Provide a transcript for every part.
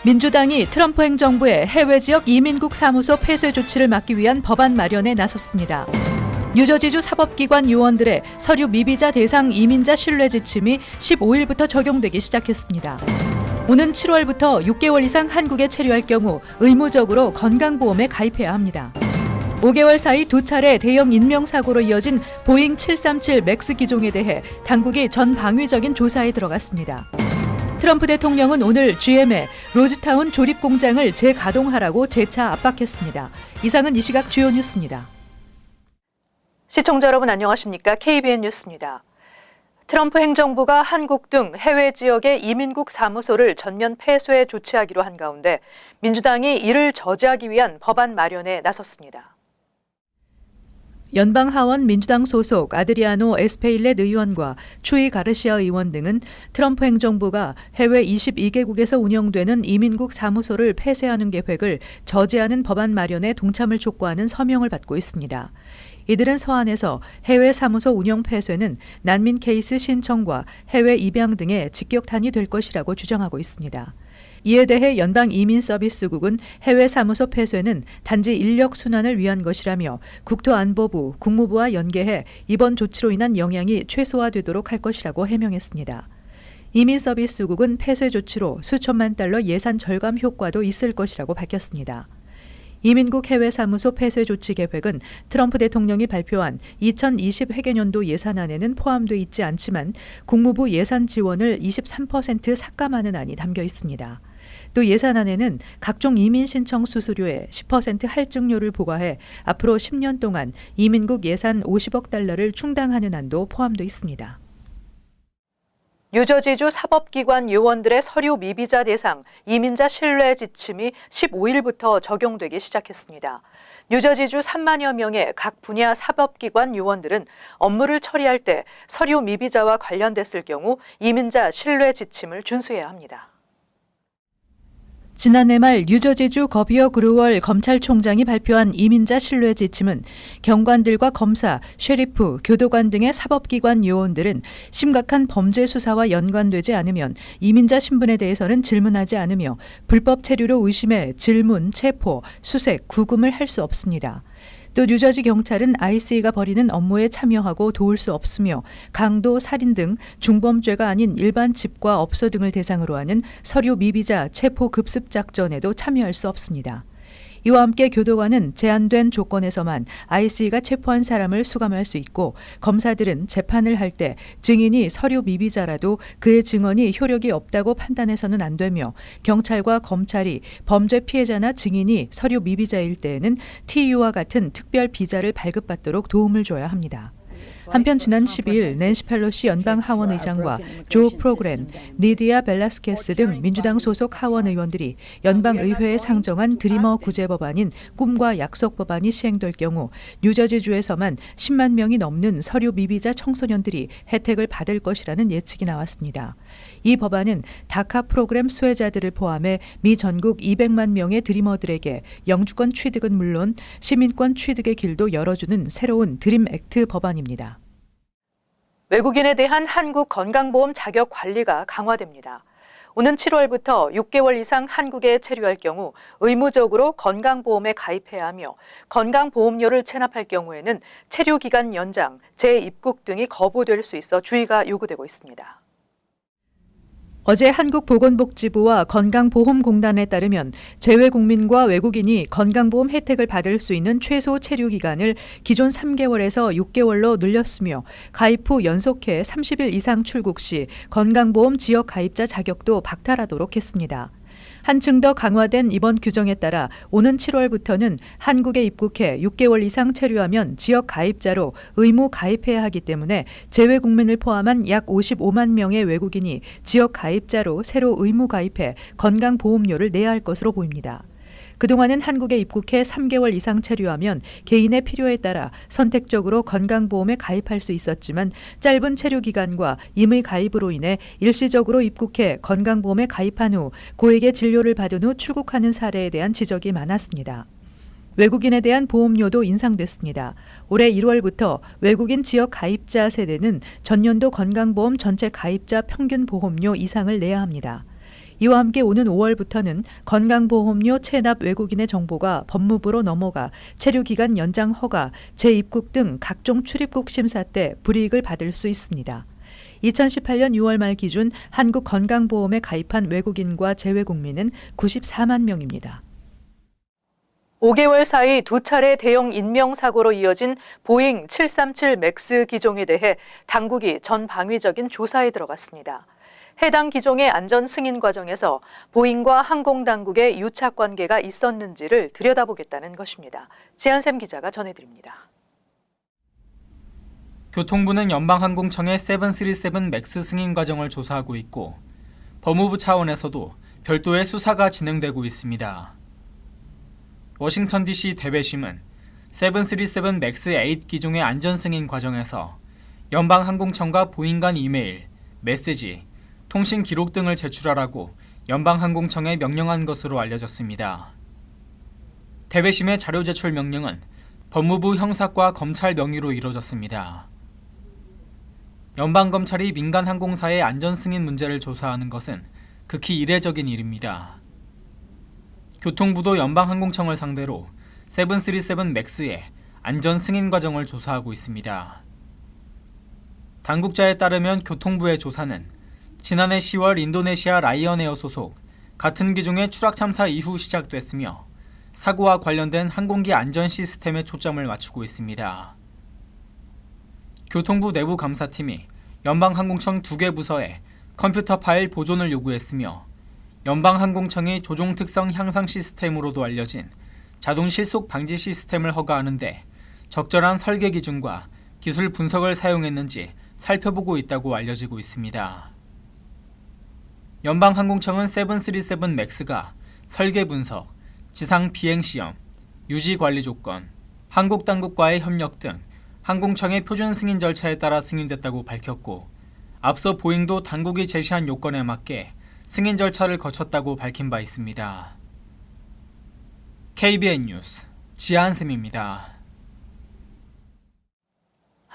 민주당이 트럼프 행정부의 해외 지역 이민국 사무소 폐쇄 조치를 막기 위한 법안 마련에 나섰습니다. 뉴저지주 사법기관 요원들의 서류 미비자 대상 이민자 신뢰 지침이 15일부터 적용되기 시작했습니다. 오는 7월부터 6개월 이상 한국에 체류할 경우 의무적으로 건강보험에 가입해야 합니다. 5개월 사이 2차례 대형 인명사고로 이어진 보잉 737 맥스 기종에 대해 당국이 전 방위적인 조사에 들어갔습니다. 트럼프 대통령은 오늘 GM의 로즈타운 조립 공장을 재가동하라고 재차 압박했습니다. 이상은 이 시각 주요 뉴스입니다. 시청자 여러분 안녕하십니까? KBN 뉴스입니다. 트럼프 행정부가 한국 등 해외 지역의 이민국 사무소를 전면 폐쇄 조치하기로 한 가운데 민주당이 이를 저지하기 위한 법안 마련에 나섰습니다. 연방 하원 민주당 소속 아드리아노 에스페일렛 의원과 추이 가르시아 의원 등은 트럼프 행정부가 해외 22개국에서 운영되는 이민국 사무소를 폐쇄하는 계획을 저지하는 법안 마련에 동참을 촉구하는 서명을 받고 있습니다. 이들은 서한에서 해외 사무소 운영 폐쇄는 난민 케이스 신청과 해외 입양 등의 직격탄이 될 것이라고 주장하고 있습니다. 이에 대해 연방이민서비스국은 해외 사무소 폐쇄는 단지 인력 순환을 위한 것이라며 국토안보부, 국무부와 연계해 이번 조치로 인한 영향이 최소화되도록 할 것이라고 해명했습니다. 이민서비스국은 폐쇄 조치로 수천만 달러 예산 절감 효과도 있을 것이라고 밝혔습니다. 이민국 해외사무소 폐쇄 조치 계획은 트럼프 대통령이 발표한 2020 회계년도 예산안에는 포함되어 있지 않지만 국무부 예산 지원을 23% 삭감하는 안이 담겨 있습니다. 또 예산안에는 각종 이민 신청 수수료에 10% 할증료를 부과해 앞으로 10년 동안 이민국 예산 50억 달러를 충당하는 안도 포함되어 있습니다. 뉴저지주 사법기관 요원들의 서류 미비자 대상 이민자 신뢰 지침이 15일부터 적용되기 시작했습니다. 뉴저지주 3만여 명의 각 분야 사법기관 요원들은 업무를 처리할 때 서류 미비자와 관련됐을 경우 이민자 신뢰 지침을 준수해야 합니다. 지난해 말 뉴저지주 거비어 그루월 검찰총장이 발표한 이민자 신뢰 지침은 경관들과 검사, 셰리프, 교도관 등의 사법기관 요원들은 심각한 범죄 수사와 연관되지 않으면 이민자 신분에 대해서는 질문하지 않으며 불법 체류로 의심해 질문, 체포, 수색, 구금을 할 수 없습니다. 또 뉴저지 경찰은 IC가 벌이는 업무에 참여하고 도울 수 없으며 강도, 살인 등 중범죄가 아닌 일반 집과 업소 등을 대상으로 하는 서류 미비자 체포 급습 작전에도 참여할 수 없습니다. 이와 함께 교도관은 제한된 조건에서만 IC가 체포한 사람을 수감할 수 있고 검사들은 재판을 할 때 증인이 서류 미비자라도 그의 증언이 효력이 없다고 판단해서는 안 되며 경찰과 검찰이 범죄 피해자나 증인이 서류 미비자일 때에는 TU와 같은 특별 비자를 발급받도록 도움을 줘야 합니다. 한편 지난 12일 낸시 펠로시 연방 하원 의장과 조 프로그램, 니디아 벨라스케스 등 민주당 소속 하원 의원들이 연방 의회에 상정한 드리머 구제 법안인 꿈과 약속 법안이 시행될 경우 뉴저지주에서만 10만 명이 넘는 서류 미비자 청소년들이 혜택을 받을 것이라는 예측이 나왔습니다. 이 법안은 다카 프로그램 수혜자들을 포함해 미 전국 200만 명의 드리머들에게 영주권 취득은 물론 시민권 취득의 길도 열어주는 새로운 드림 액트 법안입니다. 외국인에 대한 한국 건강보험 자격 관리가 강화됩니다. 오는 7월부터 6개월 이상 한국에 체류할 경우 의무적으로 건강보험에 가입해야 하며 건강보험료를 체납할 경우에는 체류기간 연장, 재입국 등이 거부될 수 있어 주의가 요구되고 있습니다. 어제 한국보건복지부와 건강보험공단에 따르면 재외국민과 외국인이 건강보험 혜택을 받을 수 있는 최소 체류 기간을 기존 3개월에서 6개월로 늘렸으며 가입 후 연속해 30일 이상 출국 시 건강보험 지역 가입자 자격도 박탈하도록 했습니다. 한층 더 강화된 이번 규정에 따라 오는 7월부터는 한국에 입국해 6개월 이상 체류하면 지역 가입자로 의무 가입해야 하기 때문에 재외국민을 포함한 약 55만 명의 외국인이 지역 가입자로 새로 의무 가입해 건강보험료를 내야 할 것으로 보입니다. 그동안은 한국에 입국해 3개월 이상 체류하면 개인의 필요에 따라 선택적으로 건강보험에 가입할 수 있었지만 짧은 체류 기간과 임의 가입으로 인해 일시적으로 입국해 건강보험에 가입한 후 고액의 진료를 받은 후 출국하는 사례에 대한 지적이 많았습니다. 외국인에 대한 보험료도 인상됐습니다. 올해 1월부터 외국인 지역 가입자 세대는 전년도 건강보험 전체 가입자 평균 보험료 이상을 내야 합니다. 이와 함께 오는 5월부터는 건강보험료 체납 외국인의 정보가 법무부로 넘어가 체류기간 연장 허가, 재입국 등 각종 출입국 심사 때 불이익을 받을 수 있습니다. 2018년 6월 말 기준 한국 건강보험에 가입한 외국인과 재외국민은 94만 명입니다. 5개월 사이 두 차례 대형 인명사고로 이어진 보잉 737 맥스 기종에 대해 당국이 전방위적인 조사에 들어갔습니다. 해당 기종의 안전 승인 과정에서 보잉과 항공당국의 유착관계가 있었는지를 들여다보겠다는 것입니다. 지한샘 기자가 전해드립니다. 교통부는 연방항공청의 737 맥스 승인 과정을 조사하고 있고 법무부 차원에서도 별도의 수사가 진행되고 있습니다. 워싱턴 DC 대배심은 737 맥스 8 기종의 안전 승인 과정에서 연방항공청과 보잉 간 이메일, 메시지, 통신 기록 등을 제출하라고 연방항공청에 명령한 것으로 알려졌습니다. 대배심의 자료 제출 명령은 법무부 형사과 검찰 명의로 이뤄졌습니다. 연방검찰이 민간 항공사의 안전 승인 문제를 조사하는 것은 극히 이례적인 일입니다. 교통부도 연방항공청을 상대로 737 맥스의 안전 승인 과정을 조사하고 있습니다. 당국자에 따르면 교통부의 조사는 지난해 10월 인도네시아 라이언에어 소속 같은 기종의 추락 참사 이후 시작됐으며 사고와 관련된 항공기 안전 시스템에 초점을 맞추고 있습니다. 교통부 내부 감사팀이 연방항공청 2개 부서에 컴퓨터 파일 보존을 요구했으며 연방항공청이 조종 특성 향상 시스템으로도 알려진 자동 실속 방지 시스템을 허가하는데 적절한 설계 기준과 기술 분석을 사용했는지 살펴보고 있다고 알려지고 있습니다. 연방항공청은 737 맥스가 설계 분석, 지상 비행 시험, 유지 관리 조건, 한국 당국과의 협력 등 항공청의 표준 승인 절차에 따라 승인됐다고 밝혔고 앞서 보잉도 당국이 제시한 요건에 맞게 승인 절차를 거쳤다고 밝힌 바 있습니다. KBN 뉴스 지한샘입니다.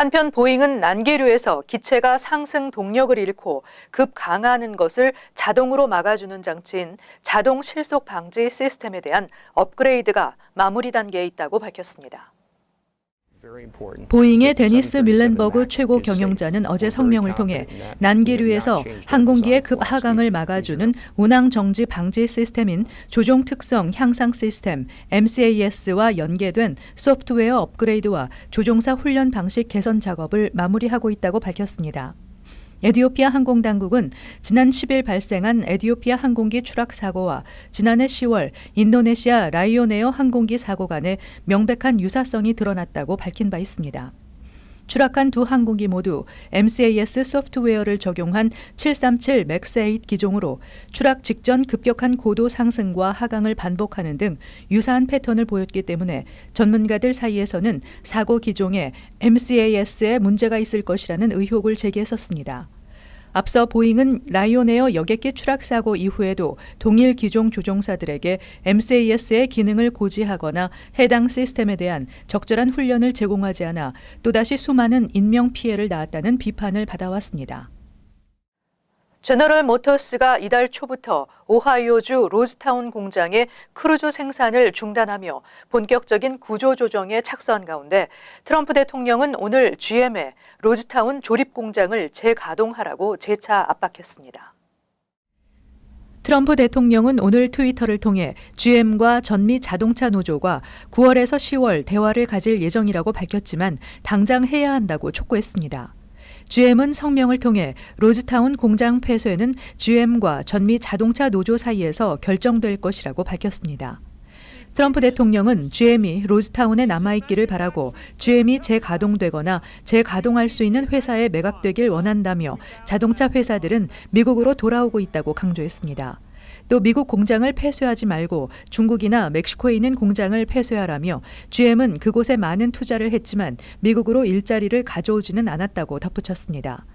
한편 보잉은 난계류에서 기체가 상승 동력을 잃고 급 강하는 것을 자동으로 막아주는 장치인 자동 실속 방지 시스템에 대한 업그레이드가 마무리 단계에 있다고 밝혔습니다. 보잉의 데니스 밀렌버그 최고 경영자는 어제 성명을 통해 난계류에서 항공기의 급 하강을 막아주는 운항 정지 방지 시스템인 조종 특성 향상 시스템 MCAS와 연계된 소프트웨어 업그레이드와 조종사 훈련 방식 개선 작업을 마무리하고 있다고 밝혔습니다. 에티오피아 항공당국은 지난 10일 발생한 에티오피아 항공기 추락 사고와 지난해 10월 인도네시아 라이온에어 항공기 사고 간의 명백한 유사성이 드러났다고 밝힌 바 있습니다. 추락한 두 항공기 모두 MCAS 소프트웨어를 적용한 737 맥스 8 기종으로 추락 직전 급격한 고도 상승과 하강을 반복하는 등 유사한 패턴을 보였기 때문에 전문가들 사이에서는 사고 기종에 MCAS에 문제가 있을 것이라는 의혹을 제기했었습니다. 앞서 보잉은 라이온에어 여객기 추락 사고 이후에도 동일 기종 조종사들에게 MCAS의 기능을 고지하거나 해당 시스템에 대한 적절한 훈련을 제공하지 않아 또다시 수많은 인명 피해를 낳았다는 비판을 받아왔습니다. 제너럴 모터스가 이달 초부터 오하이오주 로즈타운 공장의 크루즈 생산을 중단하며 본격적인 구조조정에 착수한 가운데 트럼프 대통령은 오늘 GM의 로즈타운 조립 공장을 재가동하라고 재차 압박했습니다. 트럼프 대통령은 오늘 트위터를 통해 GM과 전미 자동차 노조가 9월에서 10월 대화를 가질 예정이라고 밝혔지만 당장 해야 한다고 촉구했습니다. GM은 성명을 통해 로즈타운 공장 폐쇄는 GM과 전미 자동차 노조 사이에서 결정될 것이라고 밝혔습니다. 트럼프 대통령은 GM이 로즈타운에 남아있기를 바라고 GM이 재가동되거나 재가동할 수 있는 회사에 매각되길 원한다며 자동차 회사들은 미국으로 돌아오고 있다고 강조했습니다. 또 미국 공장을 폐쇄하지 말고 중국이나 멕시코에 있는 공장을 폐쇄하라며 GM은 그곳에 많은 투자를 했지만 미국으로 일자리를 가져오지는 않았다고 덧붙였습니다.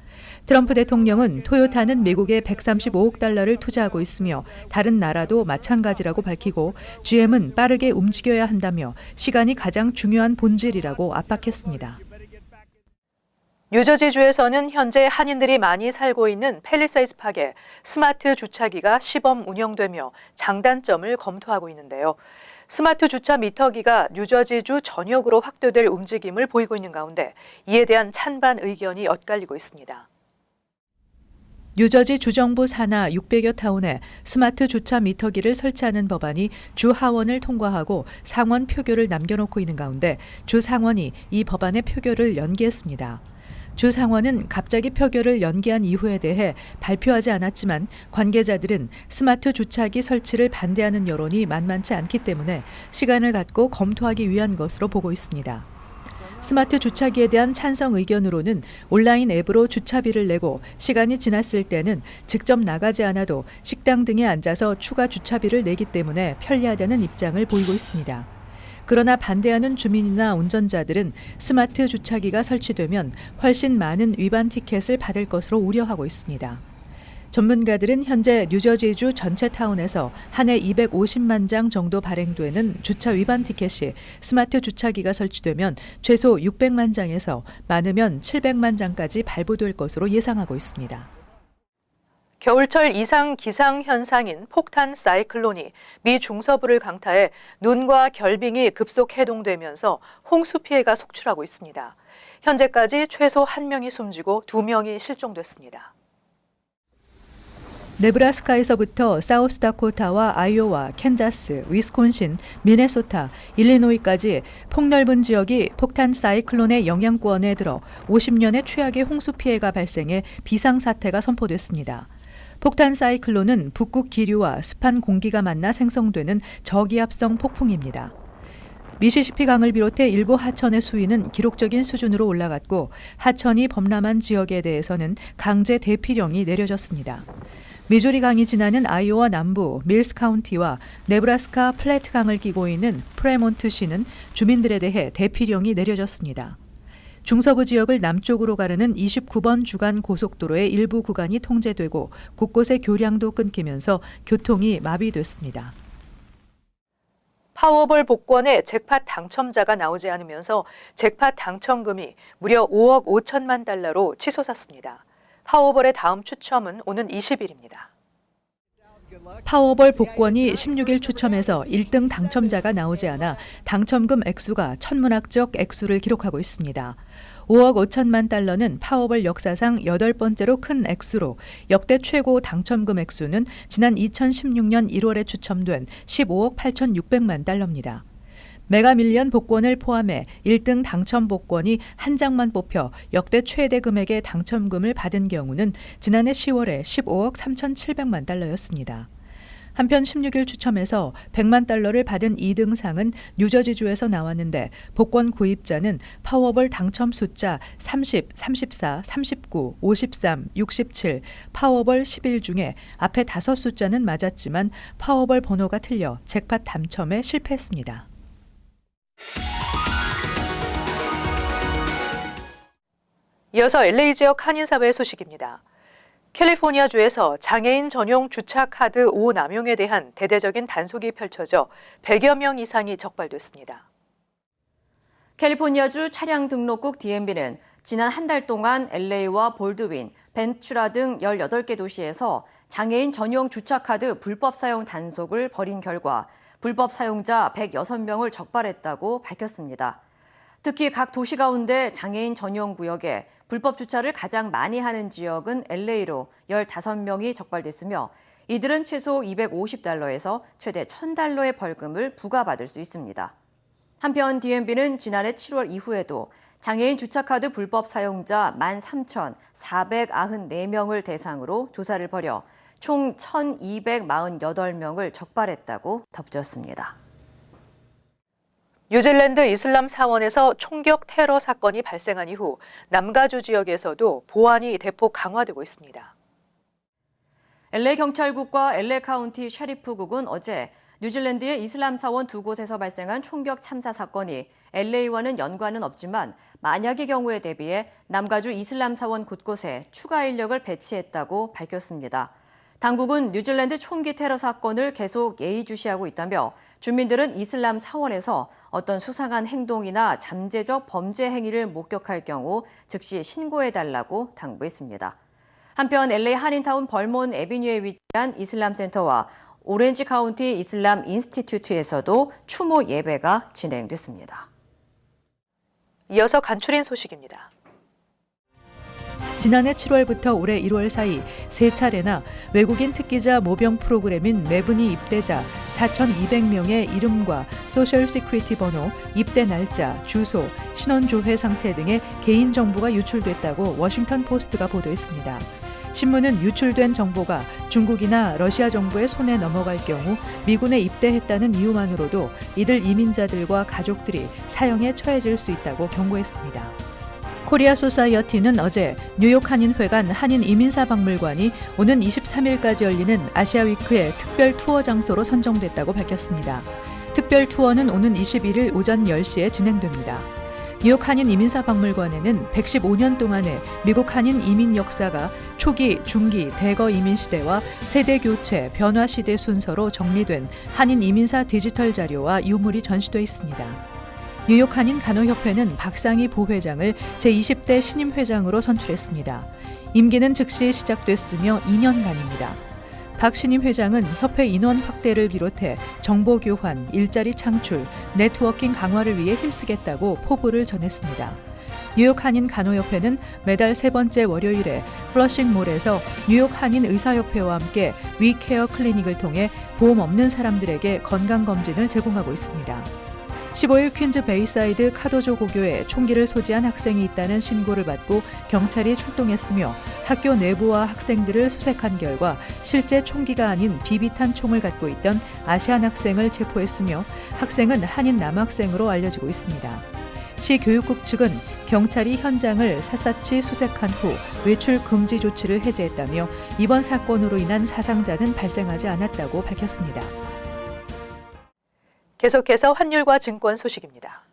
트럼프 대통령은 토요타는 미국에 135억 달러를 투자하고 있으며 다른 나라도 마찬가지라고 밝히고 GM은 빠르게 움직여야 한다며 시간이 가장 중요한 본질이라고 압박했습니다. 뉴저지주에서는 현재 한인들이 많이 살고 있는 팰리세이드 파크에 스마트 주차기가 시범 운영되며 장단점을 검토하고 있는데요. 스마트 주차 미터기가 뉴저지주 전역으로 확대될 움직임을 보이고 있는 가운데 이에 대한 찬반 의견이 엇갈리고 있습니다. 뉴저지 주정부 산하 600여 타운에 스마트 주차 미터기를 설치하는 법안이 주 하원을 통과하고 상원 표결을 남겨놓고 있는 가운데 주 상원이 이 법안의 표결을 연기했습니다. 주 상원은 갑자기 표결을 연기한 이유에 대해 발표하지 않았지만 관계자들은 스마트 주차기 설치를 반대하는 여론이 만만치 않기 때문에 시간을 갖고 검토하기 위한 것으로 보고 있습니다. 스마트 주차기에 대한 찬성 의견으로는 온라인 앱으로 주차비를 내고 시간이 지났을 때는 직접 나가지 않아도 식당 등에 앉아서 추가 주차비를 내기 때문에 편리하다는 입장을 보이고 있습니다. 그러나 반대하는 주민이나 운전자들은 스마트 주차기가 설치되면 훨씬 많은 위반 티켓을 받을 것으로 우려하고 있습니다. 전문가들은 현재 뉴저지주 전체 타운에서 한 해 250만 장 정도 발행되는 주차 위반 티켓이 스마트 주차기가 설치되면 최소 600만 장에서 많으면 700만 장까지 발부될 것으로 예상하고 있습니다. 겨울철 이상 기상 현상인 폭탄 사이클론이 미 중서부를 강타해 눈과 결빙이 급속 해동되면서 홍수 피해가 속출하고 있습니다. 현재까지 최소 1명이 숨지고 2명이 실종됐습니다. 네브라스카에서부터 사우스다코타와 아이오와, 캔자스, 위스콘신, 미네소타, 일리노이까지 폭넓은 지역이 폭탄 사이클론의 영향권에 들어 50년의 최악의 홍수 피해가 발생해 비상사태가 선포됐습니다. 폭탄 사이클론은 북극 기류와 습한 공기가 만나 생성되는 저기압성 폭풍입니다. 미시시피 강을 비롯해 일부 하천의 수위는 기록적인 수준으로 올라갔고 하천이 범람한 지역에 대해서는 강제 대피령이 내려졌습니다. 미주리 강이 지나는 아이오와 남부 밀스 카운티와 네브라스카 플래트 강을 끼고 있는 프레몬트시는 주민들에 대해 대피령이 내려졌습니다. 중서부 지역을 남쪽으로 가르는 29번 주간 고속도로의 일부 구간이 통제되고 곳곳에 교량도 끊기면서 교통이 마비됐습니다. 파워볼 복권의 잭팟 당첨자가 나오지 않으면서 잭팟 당첨금이 무려 5억 5천만 달러로 치솟았습니다. 파워볼의 다음 추첨은 오는 20일입니다. 파워볼 복권이 16일 추첨에서 1등 당첨자가 나오지 않아 당첨금 액수가 천문학적 액수를 기록하고 있습니다. 5억 5천만 달러는 파워볼 역사상 8번째로 큰 액수로 역대 최고 당첨금 액수는 지난 2016년 1월에 추첨된 15억 8,600만 달러입니다. 메가밀리언 복권을 포함해 1등 당첨 복권이 한 장만 뽑혀 역대 최대 금액의 당첨금을 받은 경우는 지난해 10월에 15억 3,700만 달러였습니다. 한편 16일 추첨에서 100만 달러를 받은 2등상은 뉴저지주에서 나왔는데 복권 구입자는 파워볼 당첨 숫자 30, 34, 39, 53, 67, 파워볼 11 중에 앞에 5 숫자는 맞았지만 파워볼 번호가 틀려 잭팟 당첨에 실패했습니다. 이어서 LA 지역 한인사회 소식입니다. 캘리포니아주에서 장애인 전용 주차카드 오남용에 대한 대대적인 단속이 펼쳐져 100여 명 이상이 적발됐습니다. 캘리포니아주 차량 등록국 DMV는 지난 한 달 동안 LA와 볼드윈, 벤츄라 등 18개 도시에서 장애인 전용 주차카드 불법 사용 단속을 벌인 결과 불법 사용자 106명을 적발했다고 밝혔습니다. 특히 각 도시 가운데 장애인 전용 구역에 불법 주차를 가장 많이 하는 지역은 LA로 15명이 적발됐으며 이들은 최소 $250에서 최대 $1,000의 벌금을 부과받을 수 있습니다. 한편 DMV는 지난해 7월 이후에도 장애인 주차카드 불법 사용자 13,494명을 대상으로 조사를 벌여 총 1,248명을 적발했다고 덧붙였습니다. 뉴질랜드 이슬람 사원에서 총격 테러 사건이 발생한 이후 남가주 지역에서도 보안이 대폭 강화되고 있습니다. LA 경찰국과 LA 카운티 셰리프국은 어제 뉴질랜드의 이슬람 사원 2곳에서 발생한 총격 참사 사건이 LA와는 연관은 없지만 만약의 경우에 대비해 남가주 이슬람 사원 곳곳에 추가 인력을 배치했다고 밝혔습니다. 당국은 뉴질랜드 총기 테러 사건을 계속 예의주시하고 있다며 주민들은 이슬람 사원에서 어떤 수상한 행동이나 잠재적 범죄 행위를 목격할 경우 즉시 신고해달라고 당부했습니다. 한편 LA 한인타운 벌몬 애비뉴에 위치한 이슬람 센터와 오렌지 카운티 이슬람 인스티튜트에서도 추모 예배가 진행됐습니다. 이어서 간추린 소식입니다. 지난해 7월부터 올해 1월 사이 3차례나 외국인 특기자 모병 프로그램인 매분이 입대자 4,200명의 이름과 소셜 시큐리티 번호, 입대 날짜, 주소, 신원조회 상태 등의 개인 정보가 유출됐다고 워싱턴 포스트가 보도했습니다. 신문은 유출된 정보가 중국이나 러시아 정부의 손에 넘어갈 경우 미군에 입대했다는 이유만으로도 이들 이민자들과 가족들이 사형에 처해질 수 있다고 경고했습니다. 코리아 소사이어티는 어제 뉴욕 한인회관 한인이민사박물관이 오는 23일까지 열리는 아시아위크의 특별 투어 장소로 선정됐다고 밝혔습니다. 특별 투어는 오는 21일 오전 10시에 진행됩니다. 뉴욕 한인이민사박물관에는 115년 동안의 미국 한인 이민 역사가 초기, 중기, 대거 이민 시대와 세대 교체, 변화 시대 순서로 정리된 한인 이민사 디지털 자료와 유물이 전시돼 있습니다. 뉴욕 한인 간호협회는 박상희 부회장을 제20대 신임 회장으로 선출했습니다. 임기는 즉시 시작됐으며 2년간입니다. 박 신임 회장은 협회 인원 확대를 비롯해 정보 교환, 일자리 창출, 네트워킹 강화를 위해 힘쓰겠다고 포부를 전했습니다. 뉴욕 한인 간호협회는 매달 3번째 월요일에 플러싱몰에서 뉴욕 한인 의사협회와 함께 위케어 클리닉을 통해 보험 없는 사람들에게 건강검진을 제공하고 있습니다. 15일 퀸즈 베이사이드 카도조 고교에 총기를 소지한 학생이 있다는 신고를 받고 경찰이 출동했으며 학교 내부와 학생들을 수색한 결과 실제 총기가 아닌 비비탄 총을 갖고 있던 아시안 학생을 체포했으며 학생은 한인 남학생으로 알려지고 있습니다. 시 교육국 측은 경찰이 현장을 샅샅이 수색한 후 외출 금지 조치를 해제했다며 이번 사건으로 인한 사상자는 발생하지 않았다고 밝혔습니다. 계속해서 환율과 증권 소식입니다.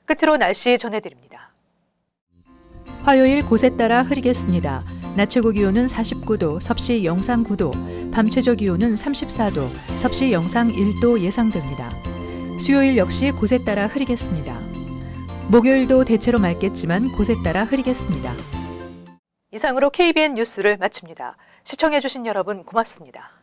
끝으로 날씨 전해드립니다. 화요일 곳에 따라 흐리겠습니다. 낮 최고 기온은 49도, 섭씨 영상 9도, 밤 최저 기온은 34도, 섭씨 영상 1도 예상됩니다. 수요일 역시 곳에 따라 흐리겠습니다. 목요일도 대체로 맑겠지만 곳에 따라 흐리겠습니다. 이상으로 KBN 뉴스를 마칩니다. 시청해주신 여러분 고맙습니다.